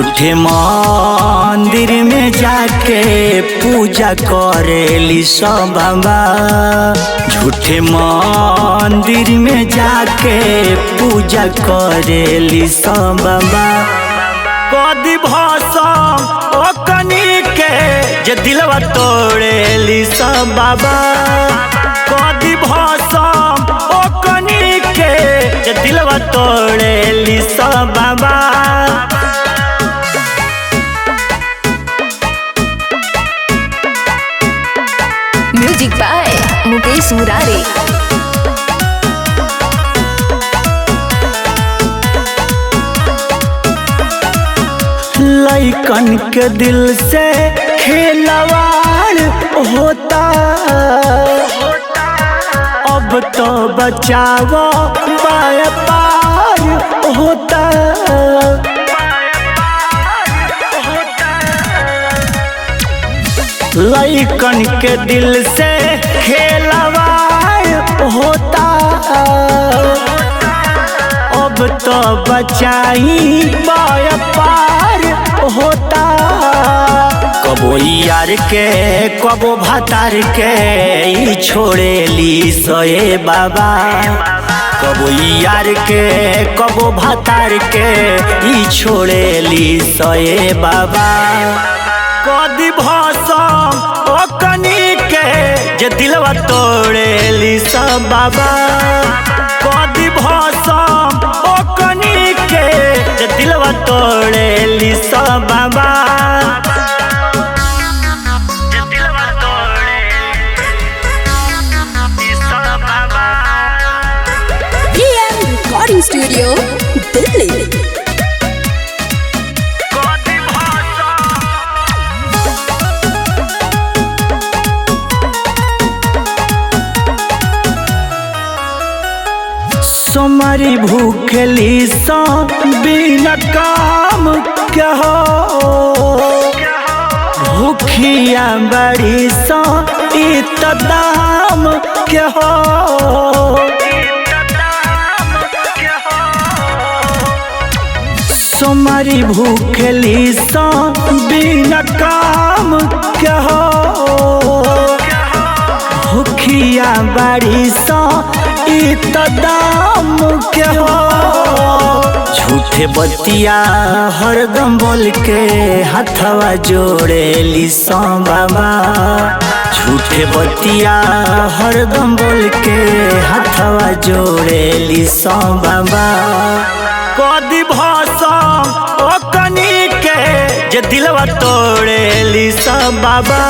झूठे मंदिर में जाके पूजा करेली सब बाबा। झूठे मंदिर में जाके पूजा करेली सब बाबा। कदी भसम ओ कनी के जे दिलवा तोड़ेली सब बाबा। कदी भसम ओ कनी के जे दिलवा तोड़ेली सब बाबा। म्यूजिक बाय मुकेश मुरारे। लइकन के दिल से खिलवाड़ होता। अब तो बचावो बार पार होता। लइकन के दिल से खिलवाड़ होता। अब तो बचाई बार पार होता। कबो यार के कबो भातार के ई छोड़ेली सोए बाबा। कबो यार के कबो भातार के ई छोड़ेली सोए बाबा। कदी भसम ओ कनी के जे दिलवा तोड़ेली सब बाबा। कदी भसम ओ कनी के जे दिलवा तोड़ेली सब बाबा। Recording studio Delhi. सोमरी भूखली सो बिना काम क्या हो। भूखिया बड़ी सो इत दाम क्या हो। सोमरी भूखली सो बिना काम क्या हो। भूखिया बड़ी सो इत दाम क्या हो। झूठे बतिया हरदम बोल के हाथवा जोड़ेली सो बाबा। झूठे बतिया हरदम बोल के हाथवा जोड़ेली सो बाबा। कदी भसम ओ कनी के जे दिलवा तोड़ेली सब बाबा।